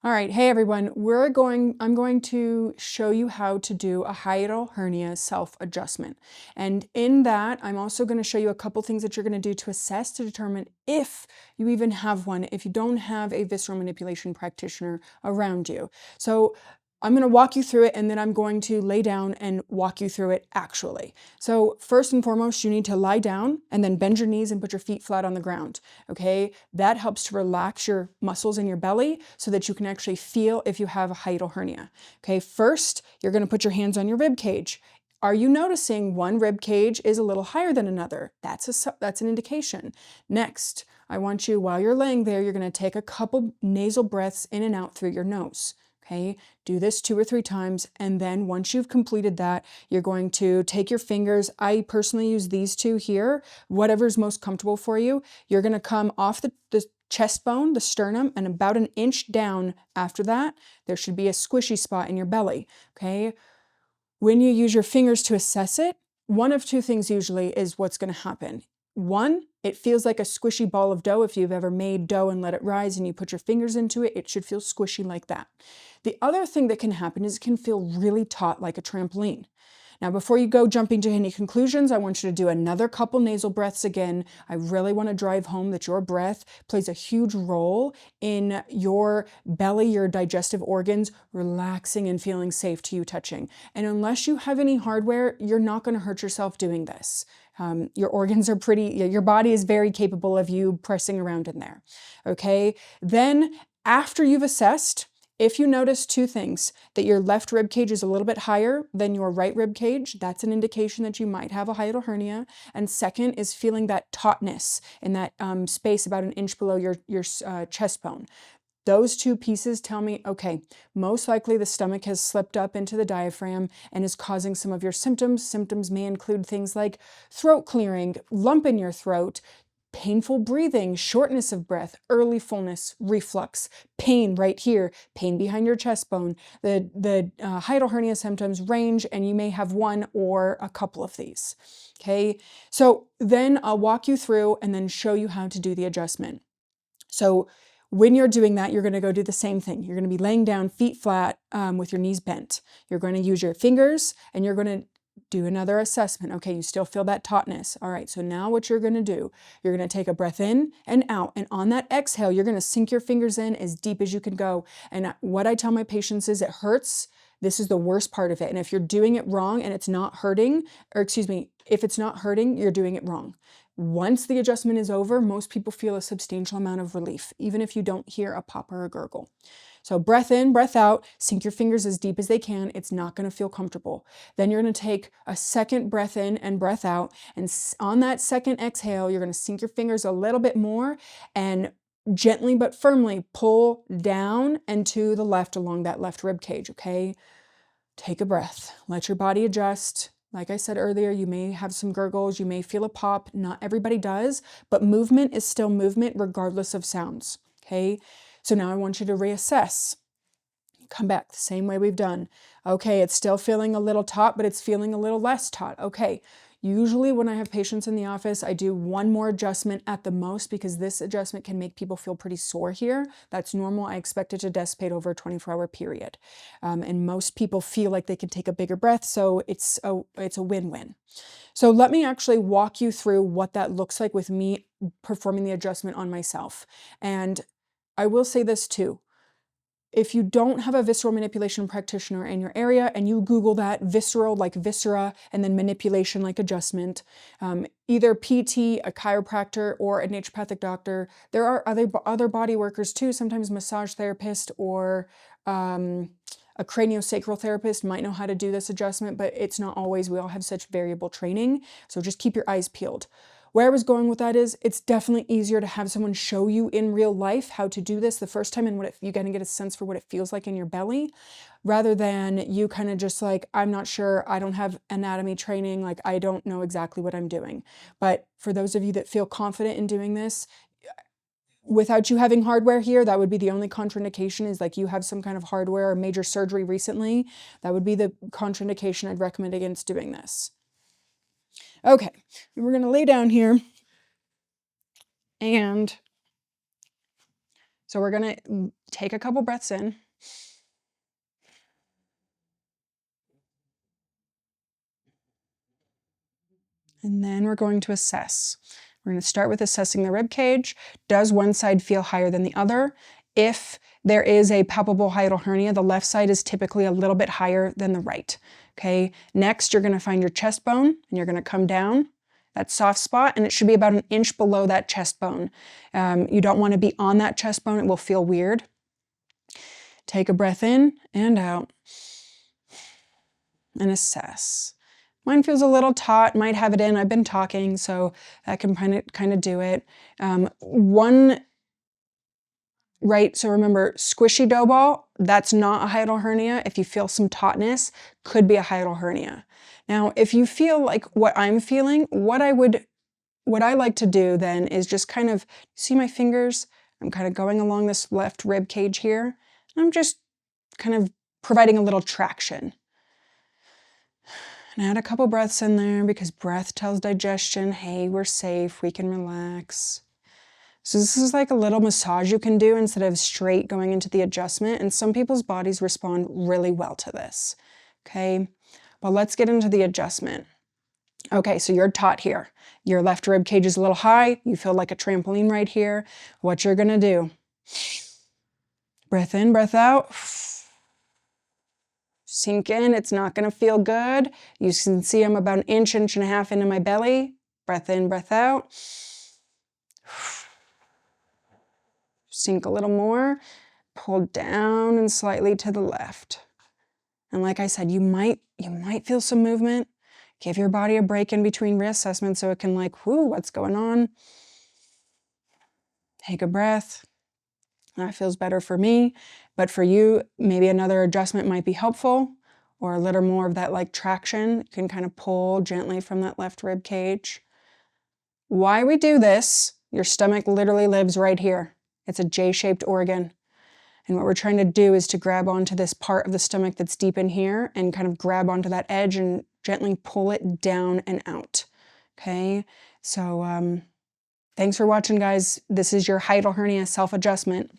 All right, hey everyone, I'm going to show you how to do a hiatal hernia self-adjustment. And in that, I'm also going to show you a couple things that you're going to do to assess to determine if you even have one, if you don't have a visceral manipulation practitioner around you. So I'm going to walk you through it, and then I'm going to lay down and walk you through it actually. So first and foremost, you need to lie down and then bend your knees and put your feet flat on the ground. Okay, that helps to relax your muscles in your belly so that you can actually feel if you have a hiatal hernia. Okay, first, you're going to put your hands on your rib cage. Are you noticing one rib cage is a little higher than another? That's an indication. Next, I want you, while you're laying there, you're going to take a couple nasal breaths in and out through your nose. Okay, do this 2 or 3 times, and then once you've completed that, you're going to take your fingers. I personally use these two here, whatever's most comfortable for you. You're going to come off the chest bone, the sternum, and about 1 inch down after that, there should be a squishy spot in your belly. Okay, when you use your fingers to assess it, one of two things usually is what's going to happen. One, it feels like a squishy ball of dough. If you've ever made dough and let it rise and you put your fingers into it, it should feel squishy like that. The other thing that can happen is it can feel really taut like a trampoline. Now, before you go jumping to any conclusions, I want you to do another couple nasal breaths again. I really want to drive home that your breath plays a huge role in your belly, your digestive organs, relaxing and feeling safe to you touching. And unless you have any hardware, you're not going to hurt yourself doing this. Your organs are your body is very capable of you pressing around in there. Okay, then after you've assessed, if you notice two things, that your left rib cage is a little bit higher than your right rib cage, that's an indication that you might have a hiatal hernia. And second is feeling that tautness in that space about 1 inch below your chest bone. Those two pieces tell me, okay, most likely the stomach has slipped up into the diaphragm and is causing some of your symptoms. Symptoms may include things like throat clearing, lump in your throat, painful breathing, shortness of breath, early fullness, reflux, pain right here, pain behind your chest bone. The hiatal hernia symptoms range, and you may have one or a couple of these. Okay, so then I'll walk you through and then show you how to do the adjustment. So when you're doing that, you're going to go do the same thing. You're going to be laying down feet flat with your knees bent. You're going to use your fingers and you're going to do another assessment. Okay, you still feel that tautness. All right, so now what you're going to do, you're going to take a breath in and out. And on that exhale, you're going to sink your fingers in as deep as you can go. And what I tell my patients is it hurts. This is the worst part of it. And if you're doing it wrong and it's not hurting, or excuse me, if it's not hurting, you're doing it wrong. Once the adjustment is over, most people feel a substantial amount of relief, even if you don't hear a pop or a gurgle. So breath in, breath out, sink your fingers as deep as they can. It's not going to feel comfortable. Then you're going to take a second breath in and breath out. And on that second exhale, you're going to sink your fingers a little bit more and gently but firmly pull down and to the left along that left rib cage, okay? Take a breath. Let your body adjust. Like I said earlier, you may have some gurgles, you may feel a pop. Not everybody does, but movement is still movement regardless of sounds, okay? So now I want you to reassess. Come back the same way we've done. Okay, it's still feeling a little taut, but it's feeling a little less taut. Okay, usually when I have patients in the office, I do one more adjustment at the most because this adjustment can make people feel pretty sore here. That's normal. I expect it to dissipate over a 24-hour period. And most people feel like they can take a bigger breath, so it's a win-win. So let me actually walk you through what that looks like with me performing the adjustment on myself. And I will say this too. If you don't have a visceral manipulation practitioner in your area and you Google that, visceral like viscera, and then manipulation like adjustment, either PT, a chiropractor, or a naturopathic doctor, there are other body workers too, sometimes massage therapist or a craniosacral therapist might know how to do this adjustment, but it's not always. We all have such variable training, so just keep your eyes peeled. Where I was going with that is it's definitely easier to have someone show you in real life how to do this the first time and you're going to get a sense for what it feels like in your belly rather than you kind of just like, I'm not sure, I don't have anatomy training, like I don't know exactly what I'm doing. But for those of you that feel confident in doing this, without you having hardware here, that would be the only contraindication is like you have some kind of hardware or major surgery recently. That would be the contraindication I'd recommend against doing this. Okay, we're going to lay down here and So we're going to take a couple breaths in. And then we're going to assess. We're going to start with assessing the rib cage. Does one side feel higher than the other? If there is a palpable hiatal hernia, the left side is typically a little bit higher than the right. Okay. Next, you're going to find your chest bone and you're going to come down that soft spot, and it should be about an inch below that chest bone. You don't want to be on that chest bone. It will feel weird. Take a breath in and out and assess. Mine feels a little taut, might have it in. I've been talking, so that can kind of do it. Right, so remember, squishy dough ball, that's not a hiatal hernia. If you feel some tautness, could be a hiatal hernia. Now, if you feel like what I'm feeling, what I like to do then is just kind of, see my fingers? I'm kind of going along this left rib cage here. I'm just kind of providing a little traction. And add a couple breaths in there because breath tells digestion, hey, we're safe, we can relax. So this is like a little massage you can do instead of straight going into the adjustment. And some people's bodies respond really well to this. Okay, well, let's get into the adjustment. Okay, so you're taut here. Your left rib cage is a little high. You feel like a trampoline right here. What you're gonna do, breath in, breath out. Sink in, it's not gonna feel good. You can see I'm about an inch and a half into my belly. Breath in, breath out. Sink a little more, pull down and slightly to the left. And like I said, you might feel some movement. Give your body a break in between reassessments so it can like, whoo, what's going on? Take a breath. That feels better for me, but for you, maybe another adjustment might be helpful, or a little more of that like traction. You can kind of pull gently from that left rib cage. Why we do this, your stomach literally lives right here. It's a J-shaped organ. And what we're trying to do is to grab onto this part of the stomach that's deep in here and kind of grab onto that edge and gently pull it down and out. Okay, so thanks for watching, guys. This is your hiatal hernia self-adjustment.